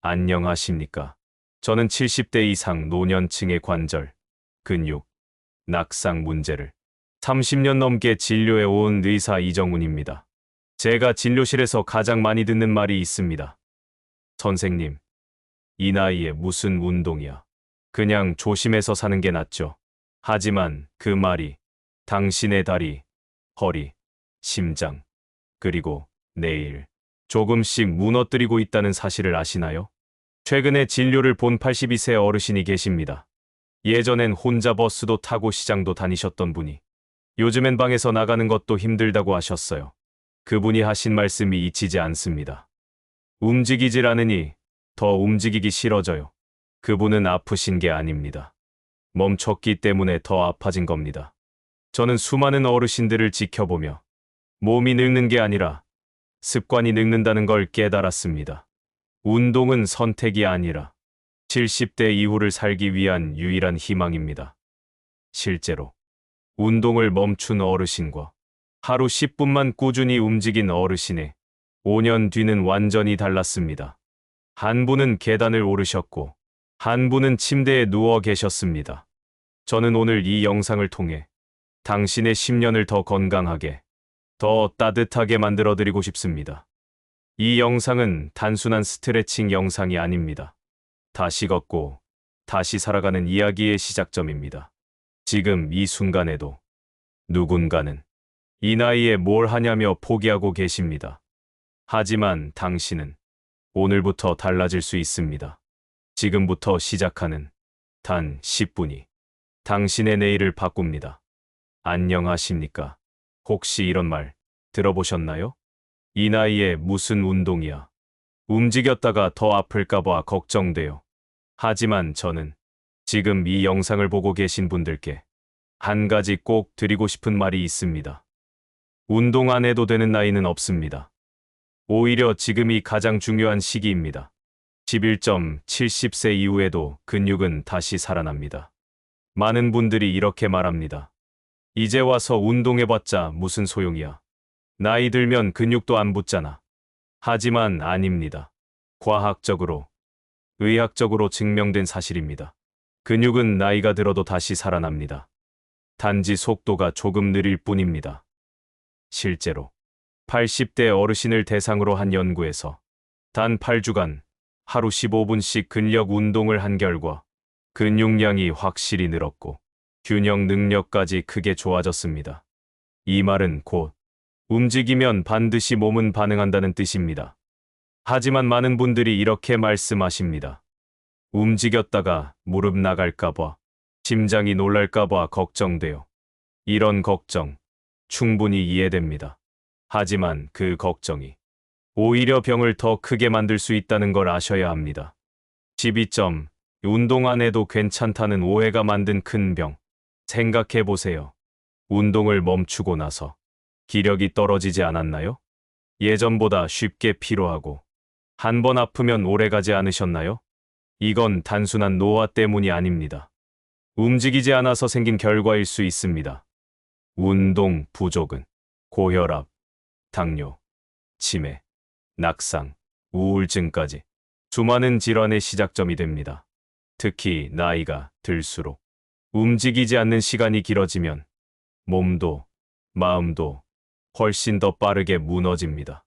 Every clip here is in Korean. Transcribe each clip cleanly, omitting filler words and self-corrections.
안녕하십니까. 저는 70대 이상 노년층의 관절, 근육, 낙상 문제를 30년 넘게 진료해 온 의사 이정훈입니다. 제가 진료실에서 가장 많이 듣는 말이 있습니다. 선생님, 이 나이에 무슨 운동이야. 그냥 조심해서 사는 게 낫죠. 하지만 그 말이 당신의 다리, 허리, 심장, 그리고 내일 조금씩 무너뜨리고 있다는 사실을 아시나요? 최근에 진료를 본 82세 어르신이 계십니다. 예전엔 혼자 버스도 타고 시장도 다니셨던 분이 요즘엔 방에서 나가는 것도 힘들다고 하셨어요. 그분이 하신 말씀이 잊히지 않습니다. 움직이질 않으니 더 움직이기 싫어져요. 그분은 아프신 게 아닙니다. 멈췄기 때문에 더 아파진 겁니다. 저는 수많은 어르신들을 지켜보며 몸이 늙는 게 아니라 습관이 늙는다는 걸 깨달았습니다. 운동은 선택이 아니라 70대 이후를 살기 위한 유일한 희망입니다. 실제로 운동을 멈춘 어르신과 하루 10분만 꾸준히 움직인 어르신의 5년 뒤는 완전히 달랐습니다. 한 분은 계단을 오르셨고 한 분은 침대에 누워 계셨습니다. 저는 오늘 이 영상을 통해 당신의 10년을 더 건강하게, 더 따뜻하게 만들어드리고 싶습니다. 이 영상은 단순한 스트레칭 영상이 아닙니다. 다시 걷고 다시 살아가는 이야기의 시작점입니다. 지금 이 순간에도 누군가는 이 나이에 뭘 하냐며 포기하고 계십니다. 하지만 당신은 오늘부터 달라질 수 있습니다. 지금부터 시작하는 단 10분이 당신의 내일을 바꿉니다. 안녕하십니까? 혹시 이런 말 들어보셨나요? 이 나이에 무슨 운동이야. 움직였다가 더 아플까봐 걱정돼요. 하지만 저는 지금 이 영상을 보고 계신 분들께 한 가지 꼭 드리고 싶은 말이 있습니다. 운동 안 해도 되는 나이는 없습니다. 오히려 지금이 가장 중요한 시기입니다. 11.70세 이후에도 근육은 다시 살아납니다. 많은 분들이 이렇게 말합니다. 이제 와서 운동해봤자 무슨 소용이야. 나이 들면 근육도 안 붙잖아. 하지만 아닙니다. 과학적으로, 의학적으로 증명된 사실입니다. 근육은 나이가 들어도 다시 살아납니다. 단지 속도가 조금 느릴 뿐입니다. 실제로 80대 어르신을 대상으로 한 연구에서 단 8주간 하루 15분씩 근력 운동을 한 결과 근육량이 확실히 늘었고 균형 능력까지 크게 좋아졌습니다. 이 말은 곧 움직이면 반드시 몸은 반응한다는 뜻입니다. 하지만 많은 분들이 이렇게 말씀하십니다. 움직였다가 무릎 나갈까봐, 심장이 놀랄까봐 걱정돼요. 이런 걱정 충분히 이해됩니다. 하지만 그 걱정이 오히려 병을 더 크게 만들 수 있다는 걸 아셔야 합니다. 12점, 운동 안 해도 괜찮다는 오해가 만든 큰 병. 생각해 보세요. 운동을 멈추고 나서 기력이 떨어지지 않았나요? 예전보다 쉽게 피로하고 한 번 아프면 오래가지 않으셨나요? 이건 단순한 노화 때문이 아닙니다. 움직이지 않아서 생긴 결과일 수 있습니다. 운동 부족은 고혈압, 당뇨, 치매, 낙상, 우울증까지 수많은 질환의 시작점이 됩니다. 특히 나이가 들수록 움직이지 않는 시간이 길어지면 몸도 마음도 훨씬 더 빠르게 무너집니다.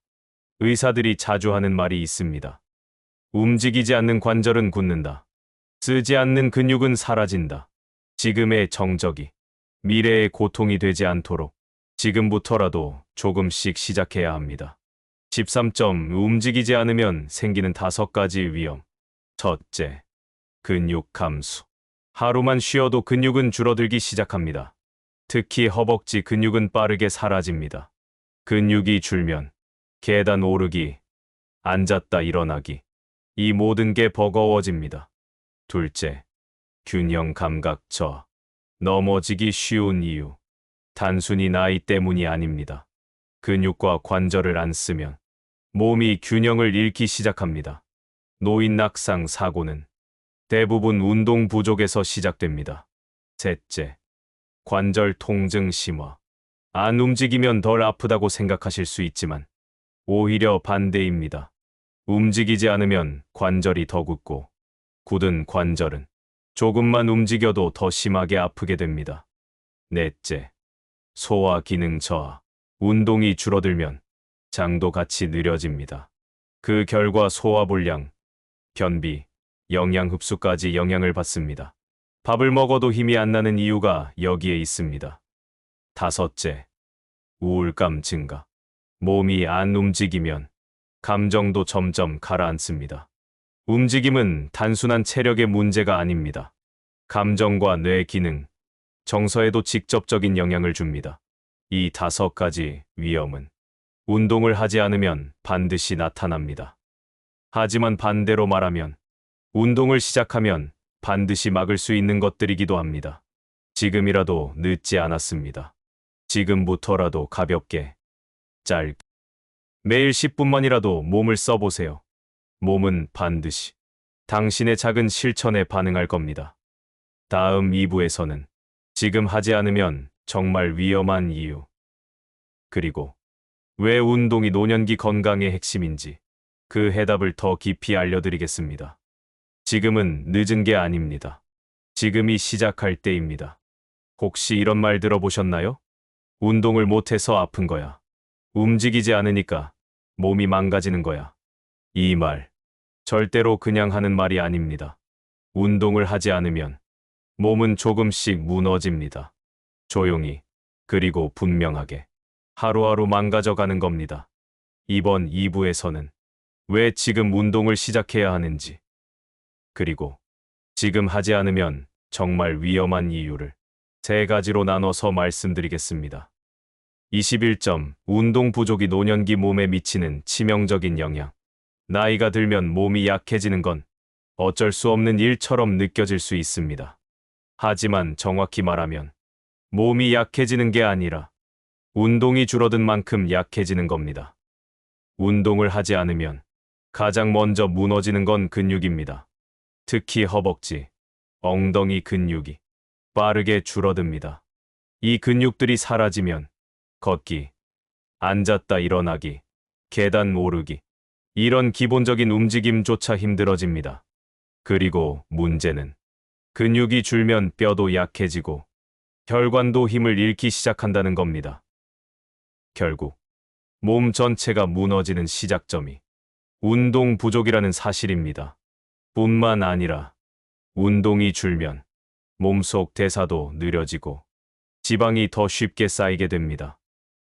의사들이 자주 하는 말이 있습니다. 움직이지 않는 관절은 굳는다. 쓰지 않는 근육은 사라진다. 지금의 정적이 미래의 고통이 되지 않도록 지금부터라도 조금씩 시작해야 합니다. 13점, 움직이지 않으면 생기는 5가지 위험. 첫째, 근육 감소. 하루만 쉬어도 근육은 줄어들기 시작합니다. 특히 허벅지 근육은 빠르게 사라집니다. 근육이 줄면 계단 오르기, 앉았다 일어나기, 이 모든 게 버거워집니다. 둘째, 균형 감각 저하. 넘어지기 쉬운 이유. 단순히 나이 때문이 아닙니다. 근육과 관절을 안 쓰면 몸이 균형을 잃기 시작합니다. 노인 낙상 사고는 대부분 운동 부족에서 시작됩니다. 셋째, 관절 통증 심화. 안 움직이면 덜 아프다고 생각하실 수 있지만 오히려 반대입니다. 움직이지 않으면 관절이 더 굳고, 굳은 관절은 조금만 움직여도 더 심하게 아프게 됩니다. 넷째, 소화 기능 저하. 운동이 줄어들면 장도 같이 느려집니다. 그 결과 소화불량, 변비, 영양 흡수까지 영향을 받습니다. 밥을 먹어도 힘이 안 나는 이유가 여기에 있습니다. 다섯째, 우울감 증가. 몸이 안 움직이면 감정도 점점 가라앉습니다. 움직임은 단순한 체력의 문제가 아닙니다. 감정과 뇌 기능, 정서에도 직접적인 영향을 줍니다. 이 5가지 위험은 운동을 하지 않으면 반드시 나타납니다. 하지만 반대로 말하면 운동을 시작하면 반드시 막을 수 있는 것들이기도 합니다. 지금이라도 늦지 않았습니다. 지금부터라도 가볍게, 매일 10분만이라도 몸을 써보세요. 몸은 반드시 당신의 작은 실천에 반응할 겁니다. 다음 2부에서는 지금 하지 않으면 정말 위험한 이유, 그리고 왜 운동이 노년기 건강의 핵심인지 그 해답을 더 깊이 알려드리겠습니다. 지금은 늦은 게 아닙니다. 지금이 시작할 때입니다. 혹시 이런 말 들어보셨나요? 운동을 못해서 아픈 거야. 움직이지 않으니까 몸이 망가지는 거야. 이 말, 절대로 그냥 하는 말이 아닙니다. 운동을 하지 않으면 몸은 조금씩 무너집니다. 조용히, 그리고 분명하게 하루하루 망가져가는 겁니다. 이번 2부에서는 왜 지금 운동을 시작해야 하는지, 그리고 지금 하지 않으면 정말 위험한 이유를 3가지로 나눠서 말씀드리겠습니다. 21점, 운동 부족이 노년기 몸에 미치는 치명적인 영향. 나이가 들면 몸이 약해지는 건 어쩔 수 없는 일처럼 느껴질 수 있습니다. 하지만 정확히 말하면 몸이 약해지는 게 아니라 운동이 줄어든 만큼 약해지는 겁니다. 운동을 하지 않으면 가장 먼저 무너지는 건 근육입니다. 특히 허벅지, 엉덩이 근육이 빠르게 줄어듭니다. 이 근육들이 사라지면 걷기, 앉았다 일어나기, 계단 오르기, 이런 기본적인 움직임조차 힘들어집니다. 그리고 문제는 근육이 줄면 뼈도 약해지고 혈관도 힘을 잃기 시작한다는 겁니다. 결국 몸 전체가 무너지는 시작점이 운동 부족이라는 사실입니다. 뿐만 아니라 운동이 줄면 몸속 대사도 느려지고 지방이 더 쉽게 쌓이게 됩니다.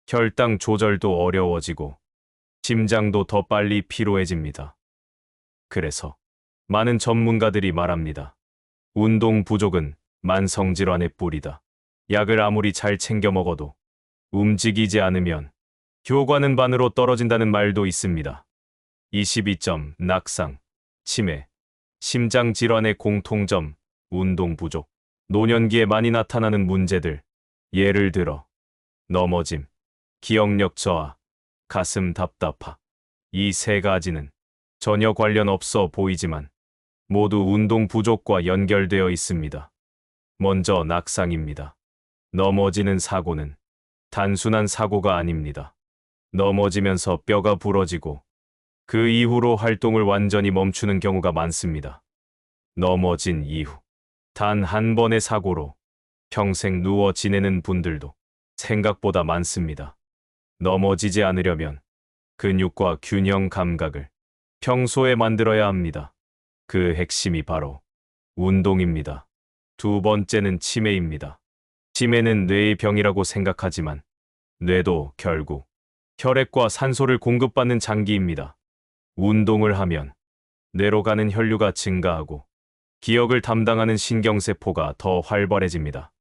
혈당 조절도 어려워지고 심장도 더 빨리 피로해집니다. 그래서 많은 전문가들이 말합니다. 운동 부족은 만성질환의 뿌리다. 약을 아무리 잘 챙겨 먹어도 움직이지 않으면 효과는 반으로 떨어진다는 말도 있습니다. 22점, 낙상, 치매, 심장 질환의 공통점, 운동 부족. 노년기에 많이 나타나는 문제들. 예를 들어 넘어짐, 기억력 저하, 가슴 답답하. 이 3가지는 전혀 관련 없어 보이지만 모두 운동 부족과 연결되어 있습니다. 먼저 낙상입니다. 넘어지는 사고는 단순한 사고가 아닙니다. 넘어지면서 뼈가 부러지고 그 이후로 활동을 완전히 멈추는 경우가 많습니다. 넘어진 이후 단 한 번의 사고로 평생 누워 지내는 분들도 생각보다 많습니다. 넘어지지 않으려면 근육과 균형 감각을 평소에 만들어야 합니다. 그 핵심이 바로 운동입니다. 2번째는 치매입니다. 치매는 뇌의 병이라고 생각하지만 뇌도 결국 혈액과 산소를 공급받는 장기입니다. 운동을 하면 뇌로 가는 혈류가 증가하고 기억을 담당하는 신경세포가 더 활발해집니다.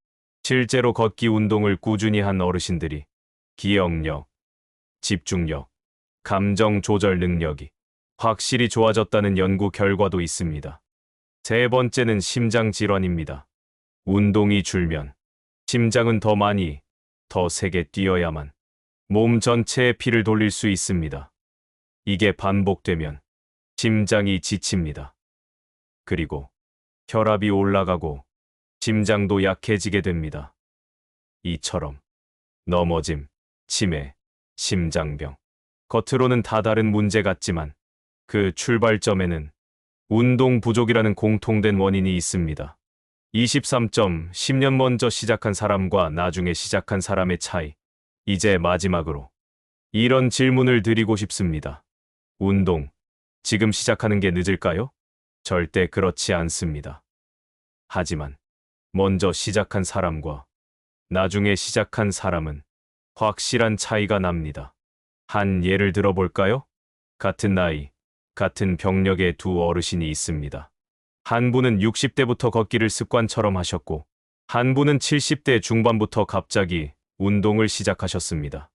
실제로 걷기 운동을 꾸준히 한 어르신들이 기억력, 집중력, 감정 조절 능력이 확실히 좋아졌다는 연구 결과도 있습니다. 3번째는 심장 질환입니다. 운동이 줄면 심장은 더 많이, 더 세게 뛰어야만 몸 전체에 피를 돌릴 수 있습니다. 이게 반복되면 심장이 지칩니다. 그리고 혈압이 올라가고 심장도 약해지게 됩니다. 이처럼 넘어짐, 치매, 심장병, 겉으로는 다 다른 문제 같지만 그 출발점에는 운동 부족이라는 공통된 원인이 있습니다. 10년 먼저 시작한 사람과 나중에 시작한 사람의 차이. 이제 마지막으로 이런 질문을 드리고 싶습니다. 운동, 지금 시작하는 게 늦을까요? 절대 그렇지 않습니다. 하지만 먼저 시작한 사람과 나중에 시작한 사람은 확실한 차이가 납니다. 한 예를 들어볼까요? 같은 나이, 같은 병력의 두 어르신이 있습니다. 한 분은 60대부터 걷기를 습관처럼 하셨고, 한 분은 70대 중반부터 갑자기 운동을 시작하셨습니다.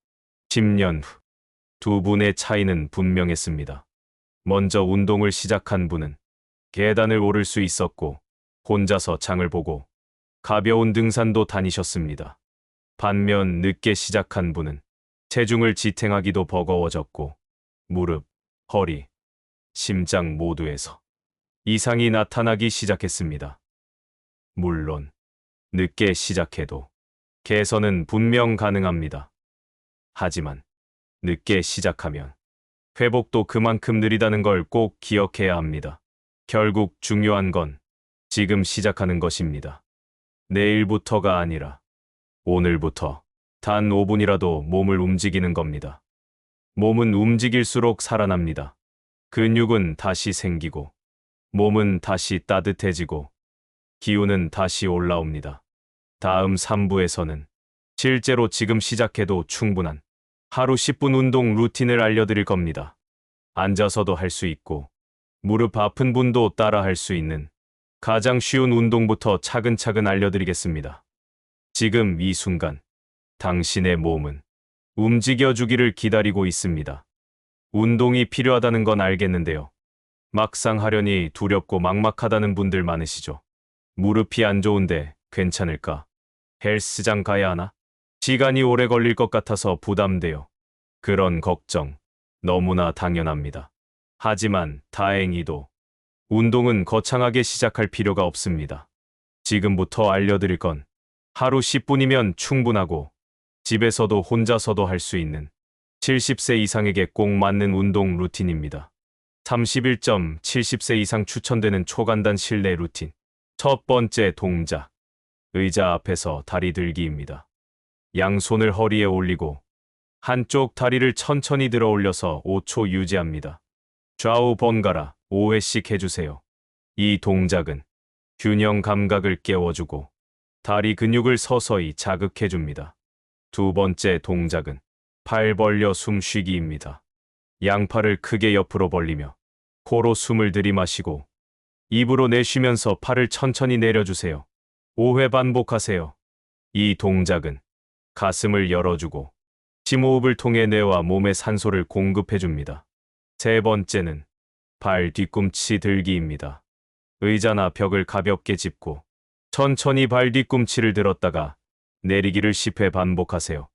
10년 후, 두 분의 차이는 분명했습니다. 먼저 운동을 시작한 분은 계단을 오를 수 있었고, 혼자서 장을 보고, 가벼운 등산도 다니셨습니다. 반면 늦게 시작한 분은 체중을 지탱하기도 버거워졌고, 무릎, 허리, 심장 모두에서 이상이 나타나기 시작했습니다. 물론, 늦게 시작해도 개선은 분명 가능합니다. 하지만, 늦게 시작하면 회복도 그만큼 느리다는 걸 꼭 기억해야 합니다. 결국 중요한 건 지금 시작하는 것입니다. 내일부터가 아니라 오늘부터 단 5분이라도 몸을 움직이는 겁니다. 몸은 움직일수록 살아납니다. 근육은 다시 생기고, 몸은 다시 따뜻해지고, 기운은 다시 올라옵니다. 다음 3부에서는 실제로 지금 시작해도 충분한 하루 10분 운동 루틴을 알려드릴 겁니다. 앉아서도 할 수 있고, 무릎 아픈 분도 따라 할 수 있는 가장 쉬운 운동부터 차근차근 알려드리겠습니다. 지금 이 순간, 당신의 몸은 움직여주기를 기다리고 있습니다. 운동이 필요하다는 건 알겠는데요. 막상 하려니 두렵고 막막하다는 분들 많으시죠? 무릎이 안 좋은데 괜찮을까? 헬스장 가야 하나? 시간이 오래 걸릴 것 같아서 부담돼요. 그런 걱정 너무나 당연합니다. 하지만 다행히도 운동은 거창하게 시작할 필요가 없습니다. 지금부터 알려드릴 건 하루 10분이면 충분하고 집에서도 혼자서도 할 수 있는 70세 이상에게 꼭 맞는 운동 루틴입니다. 31점 70세 이상 추천되는 초간단 실내 루틴. 첫 번째 동작. 의자 앞에서 다리 들기입니다. 양손을 허리에 올리고 한쪽 다리를 천천히 들어 올려서 5초 유지합니다. 좌우 번갈아 5회씩 해주세요. 이 동작은 균형 감각을 깨워주고 다리 근육을 서서히 자극해줍니다. 두 번째 동작은 팔 벌려 숨쉬기입니다. 양팔을 크게 옆으로 벌리며 코로 숨을 들이마시고 입으로 내쉬면서 팔을 천천히 내려주세요. 5회 반복하세요. 이 동작은 가슴을 열어주고 심호흡을 통해 뇌와 몸에 산소를 공급해줍니다. 세 번째는 발 뒤꿈치 들기입니다. 의자나 벽을 가볍게 짚고 천천히 발 뒤꿈치를 들었다가 내리기를 10회 반복하세요.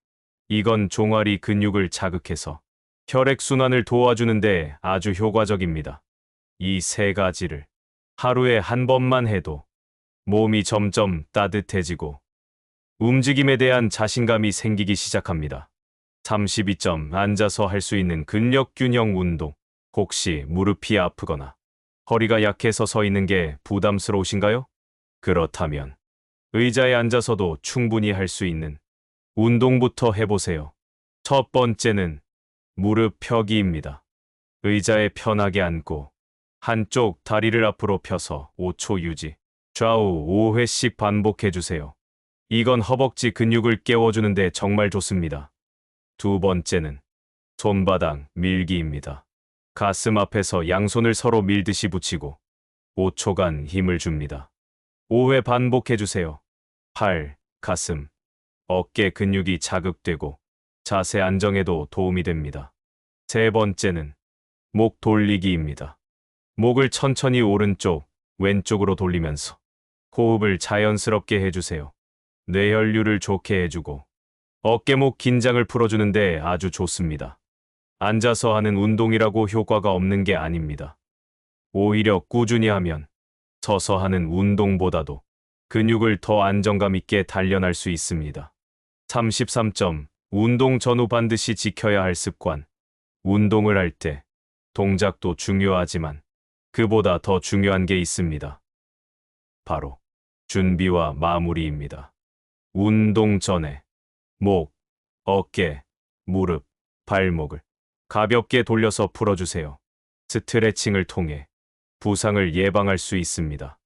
이건 종아리 근육을 자극해서 혈액순환을 도와주는데 아주 효과적입니다. 이 세 가지를 하루에 한 번만 해도 몸이 점점 따뜻해지고 움직임에 대한 자신감이 생기기 시작합니다. 32점 앉아서 할 수 있는 근력 균형 운동. 혹시 무릎이 아프거나 허리가 약해서 서 있는 게 부담스러우신가요? 그렇다면 의자에 앉아서도 충분히 할 수 있는 운동부터 해보세요. 첫 번째는 무릎 펴기입니다. 의자에 편하게 앉고 한쪽 다리를 앞으로 펴서 5초 유지, 좌우 5회씩 반복해주세요. 이건 허벅지 근육을 깨워주는데 정말 좋습니다. 두 번째는 손바닥 밀기입니다. 가슴 앞에서 양손을 서로 밀듯이 붙이고 5초간 힘을 줍니다. 5회 반복해주세요. 팔, 가슴, 어깨 근육이 자극되고 자세 안정에도 도움이 됩니다. 세 번째는 목 돌리기입니다. 목을 천천히 오른쪽, 왼쪽으로 돌리면서 호흡을 자연스럽게 해주세요. 뇌혈류를 좋게 해주고 어깨목 긴장을 풀어주는데 아주 좋습니다. 앉아서 하는 운동이라고 효과가 없는 게 아닙니다. 오히려 꾸준히 하면 서서 하는 운동보다도 근육을 더 안정감 있게 단련할 수 있습니다. 33점 운동 전후 반드시 지켜야 할 습관. 운동을 할 때 동작도 중요하지만 그보다 더 중요한 게 있습니다. 바로 준비와 마무리입니다. 운동 전에 목, 어깨, 무릎, 발목을 가볍게 돌려서 풀어주세요. 스트레칭을 통해 부상을 예방할 수 있습니다.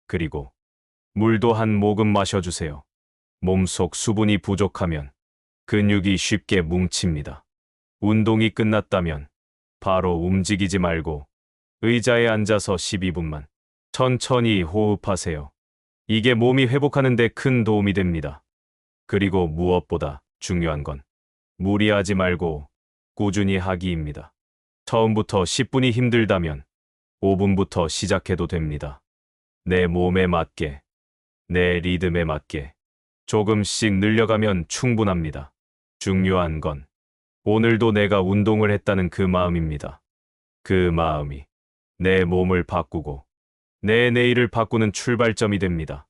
그리고 물도 한 모금 마셔주세요. 몸속 수분이 부족하면 근육이 쉽게 뭉칩니다. 운동이 끝났다면 바로 움직이지 말고 의자에 앉아서 12분만 천천히 호흡하세요. 이게 몸이 회복하는 데 큰 도움이 됩니다. 그리고 무엇보다 중요한 건 무리하지 말고 꾸준히 하기입니다. 처음부터 10분이 힘들다면 5분부터 시작해도 됩니다. 내 몸에 맞게, 내 리듬에 맞게 조금씩 늘려가면 충분합니다. 중요한 건 오늘도 내가 운동을 했다는 그 마음입니다. 그 마음이 내 몸을 바꾸고 내 내일을 바꾸는 출발점이 됩니다.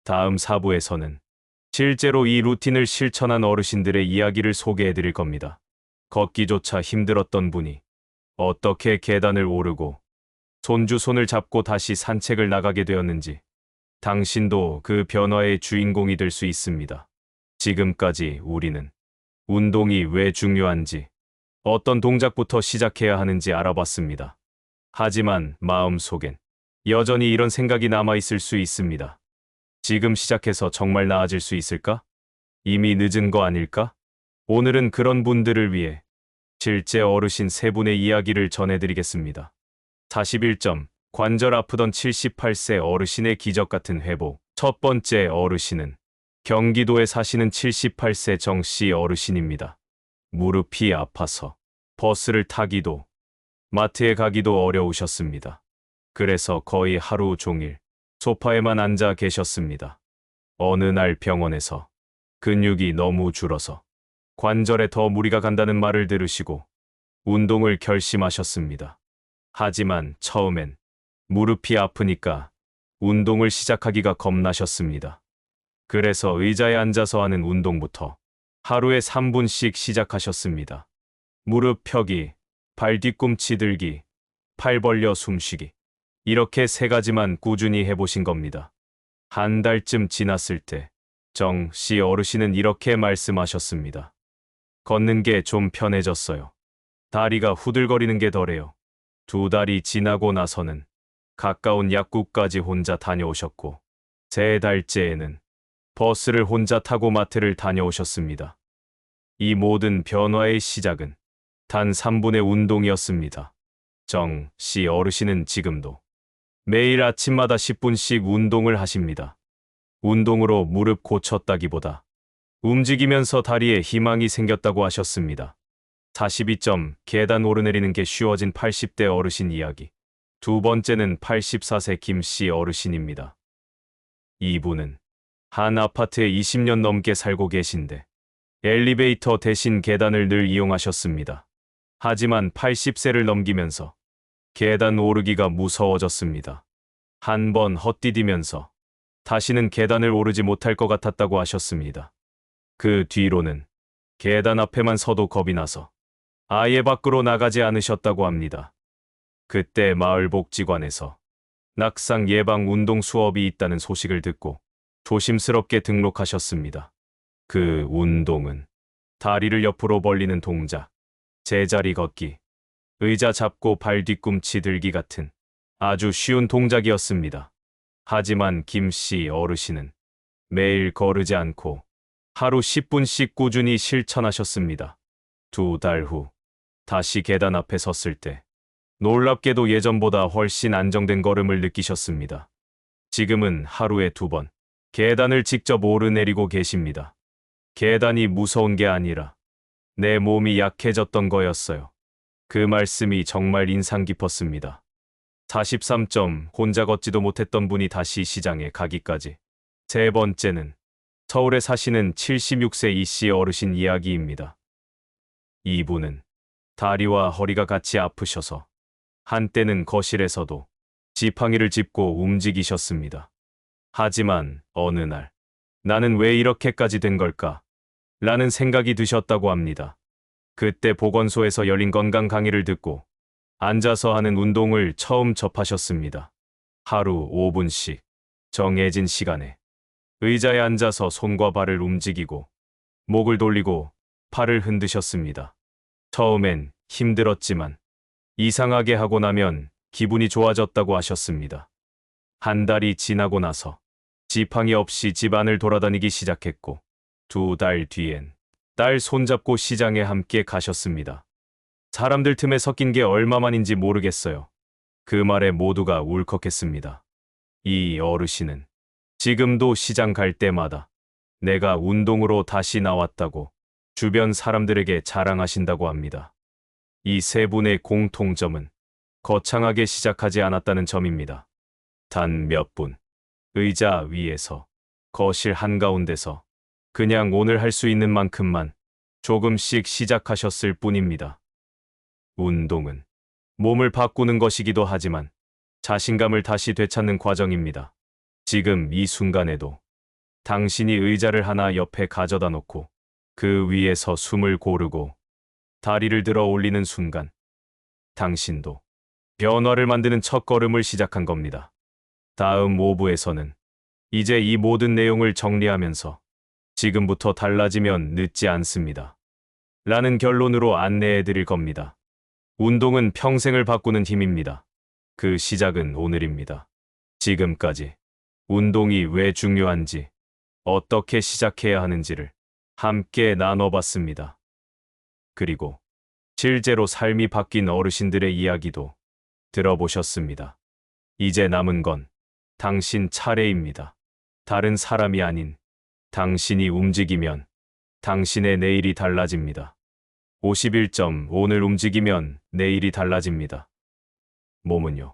다음 4부에서는 실제로 이 루틴을 실천한 어르신들의 이야기를 소개해 드릴 겁니다. 걷기조차 힘들었던 분이 어떻게 계단을 오르고 손주 손을 잡고 다시 산책을 나가게 되었는지 당신도 그 변화의 주인공이 될 수 있습니다. 지금까지 우리는 운동이 왜 중요한지, 어떤 동작부터 시작해야 하는지 알아봤습니다. 하지만 마음속엔 여전히 이런 생각이 남아있을 수 있습니다. 지금 시작해서 정말 나아질 수 있을까? 이미 늦은 거 아닐까? 오늘은 그런 분들을 위해 실제 어르신 3분의 이야기를 전해드리겠습니다. 41점, 관절 아프던 78세 어르신의 기적 같은 회복. 첫 번째 어르신은 경기도에 사시는 78세 정씨 어르신입니다. 무릎이 아파서 버스를 타기도 마트에 가기도 어려우셨습니다. 그래서 거의 하루 종일 소파에만 앉아 계셨습니다. 어느 날 병원에서 근육이 너무 줄어서 관절에 더 무리가 간다는 말을 들으시고 운동을 결심하셨습니다. 하지만 처음엔 무릎이 아프니까 운동을 시작하기가 겁나셨습니다. 그래서 의자에 앉아서 하는 운동부터 하루에 3분씩 시작하셨습니다. 무릎 펴기, 발 뒤꿈치 들기, 팔 벌려 숨쉬기. 이렇게 3가지만 꾸준히 해보신 겁니다. 한 달쯤 지났을 때 정 씨 어르신은 이렇게 말씀하셨습니다. 걷는 게 좀 편해졌어요. 다리가 후들거리는 게 덜해요. 2달이 지나고 나서는 가까운 약국까지 혼자 다녀오셨고 3달째에는 버스를 혼자 타고 마트를 다녀오셨습니다. 이 모든 변화의 시작은 단 3분의 운동이었습니다. 정 씨 어르신은 지금도 매일 아침마다 10분씩 운동을 하십니다. 운동으로 무릎 고쳤다기보다 움직이면서 다리에 희망이 생겼다고 하셨습니다. 42점, 계단 오르내리는 게 쉬워진 80대 어르신 이야기. 두 번째는 84세 김씨 어르신입니다. 이분은 한 아파트에 20년 넘게 살고 계신데 엘리베이터 대신 계단을 늘 이용하셨습니다. 하지만 80세를 넘기면서 계단 오르기가 무서워졌습니다. 한 번 헛디디면서 다시는 계단을 오르지 못할 것 같았다고 하셨습니다. 그 뒤로는 계단 앞에만 서도 겁이 나서 아예 밖으로 나가지 않으셨다고 합니다. 그때 마을복지관에서 낙상 예방 운동 수업이 있다는 소식을 듣고 조심스럽게 등록하셨습니다. 그 운동은 다리를 옆으로 벌리는 동작, 제자리 걷기, 의자 잡고 발 뒤꿈치 들기 같은 아주 쉬운 동작이었습니다. 하지만 김씨 어르신은 매일 거르지 않고 하루 10분씩 꾸준히 실천하셨습니다. 2달 후 다시 계단 앞에 섰을 때 놀랍게도 예전보다 훨씬 안정된 걸음을 느끼셨습니다. 지금은 하루에 2번 계단을 직접 오르내리고 계십니다. 계단이 무서운 게 아니라 내 몸이 약해졌던 거였어요. 그 말씀이 정말 인상 깊었습니다. 43점, 혼자 걷지도 못했던 분이 다시 시장에 가기까지. 세 번째는 서울에 사시는 76세 이씨 어르신 이야기입니다. 이분은 다리와 허리가 같이 아프셔서 한때는 거실에서도 지팡이를 짚고 움직이셨습니다. 하지만 어느 날 나는 왜 이렇게까지 된 걸까? 라는 생각이 드셨다고 합니다. 그때 보건소에서 열린 건강 강의를 듣고 앉아서 하는 운동을 처음 접하셨습니다. 하루 5분씩 정해진 시간에 의자에 앉아서 손과 발을 움직이고 목을 돌리고 팔을 흔드셨습니다. 처음엔 힘들었지만 이상하게 하고 나면 기분이 좋아졌다고 하셨습니다. 한 달이 지나고 나서 지팡이 없이 집안을 돌아다니기 시작했고 2달 뒤엔 딸 손잡고 시장에 함께 가셨습니다. 사람들 틈에 섞인 게 얼마만인지 모르겠어요. 그 말에 모두가 울컥했습니다. 이 어르신은 지금도 시장 갈 때마다 내가 운동으로 다시 나왔다고 주변 사람들에게 자랑하신다고 합니다. 이 세 분의 공통점은 거창하게 시작하지 않았다는 점입니다. 단 몇 분, 의자 위에서, 거실 한가운데서 그냥 오늘 할 수 있는 만큼만 조금씩 시작하셨을 뿐입니다. 운동은 몸을 바꾸는 것이기도 하지만 자신감을 다시 되찾는 과정입니다. 지금 이 순간에도 당신이 의자를 하나 옆에 가져다 놓고 그 위에서 숨을 고르고 다리를 들어 올리는 순간 당신도 변화를 만드는 첫걸음을 시작한 겁니다. 다음 5부에서는 이제 이 모든 내용을 정리하면서 지금부터 달라지면 늦지 않습니다. 라는 결론으로 안내해 드릴 겁니다. 운동은 평생을 바꾸는 힘입니다. 그 시작은 오늘입니다. 지금까지 운동이 왜 중요한지, 어떻게 시작해야 하는지를 함께 나눠봤습니다. 그리고 실제로 삶이 바뀐 어르신들의 이야기도 들어보셨습니다. 이제 남은 건 당신 차례입니다. 다른 사람이 아닌 당신이 움직이면 당신의 내일이 달라집니다. 51점 오늘 움직이면 내일이 달라집니다. 몸은요,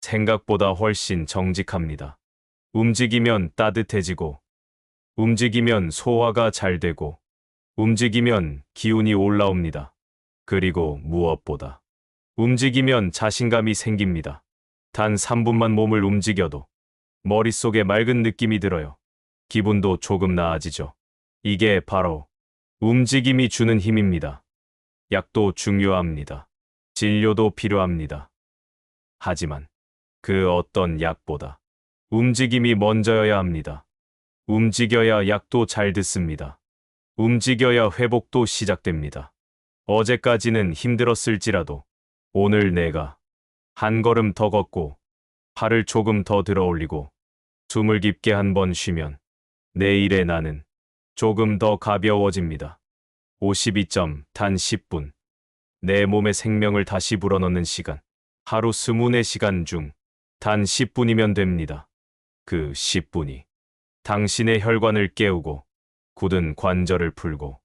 생각보다 훨씬 정직합니다. 움직이면 따뜻해지고, 움직이면 소화가 잘 되고, 움직이면 기운이 올라옵니다. 그리고 무엇보다 움직이면 자신감이 생깁니다. 단 3분만 몸을 움직여도 머릿속에 맑은 느낌이 들어요. 기분도 조금 나아지죠. 이게 바로 움직임이 주는 힘입니다. 약도 중요합니다. 진료도 필요합니다. 하지만 그 어떤 약보다 움직임이 먼저여야 합니다. 움직여야 약도 잘 듣습니다. 움직여야 회복도 시작됩니다. 어제까지는 힘들었을지라도 오늘 내가 한 걸음 더 걷고 팔을 조금 더 들어 올리고 숨을 깊게 한 번 쉬면 내일의 나는 조금 더 가벼워집니다. 52점 단 10분. 내 몸의 생명을 다시 불어넣는 시간. 하루 24시간 중 단 10분이면 됩니다. 그 10분이 당신의 혈관을 깨우고 굳은 관절을 풀고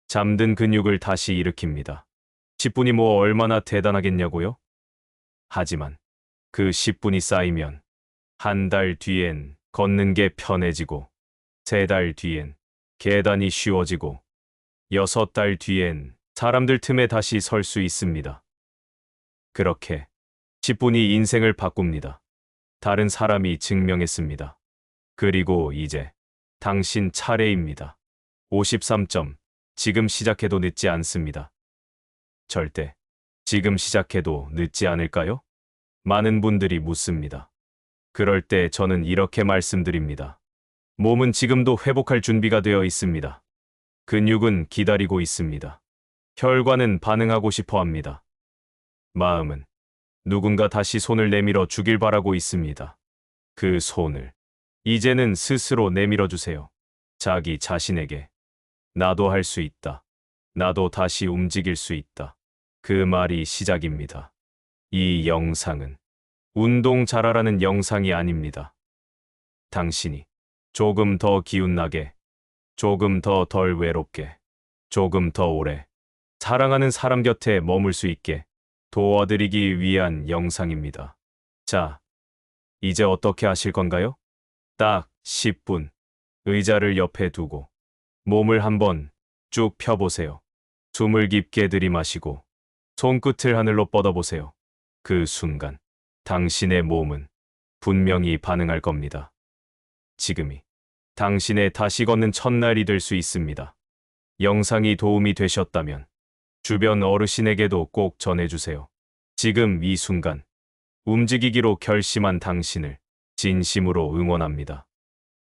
잠든 근육을 다시 일으킵니다. 10분이 뭐 얼마나 대단하겠냐고요? 하지만 그 10분이 쌓이면 한 달 뒤엔 걷는 게 편해지고 3달 뒤엔 계단이 쉬워지고 6달 뒤엔 사람들 틈에 다시 설 수 있습니다. 그렇게 10분이 인생을 바꿉니다. 다른 사람이 증명했습니다. 그리고 이제 당신 차례입니다. 53점. 지금 시작해도 늦지 않습니다. 절대 지금 시작해도 늦지 않을까요? 많은 분들이 묻습니다. 그럴 때 저는 이렇게 말씀드립니다. 몸은 지금도 회복할 준비가 되어 있습니다. 근육은 기다리고 있습니다. 혈관은 반응하고 싶어 합니다. 마음은 누군가 다시 손을 내밀어 주길 바라고 있습니다. 그 손을 이제는 스스로 내밀어 주세요. 자기 자신에게 나도 할 수 있다. 나도 다시 움직일 수 있다. 그 말이 시작입니다. 이 영상은 운동 잘하라는 영상이 아닙니다. 당신이 조금 더 기운나게, 조금 더 덜 외롭게, 조금 더 오래 사랑하는 사람 곁에 머물 수 있게 도와드리기 위한 영상입니다. 자, 이제 어떻게 하실 건가요? 딱 10분 의자를 옆에 두고 몸을 한번 쭉 펴보세요. 숨을 깊게 들이마시고 손끝을 하늘로 뻗어보세요. 그 순간 당신의 몸은 분명히 반응할 겁니다. 지금이 당신의 다시 걷는 첫날이 될 수 있습니다. 영상이 도움이 되셨다면 주변 어르신에게도 꼭 전해주세요. 지금 이 순간 움직이기로 결심한 당신을 진심으로 응원합니다.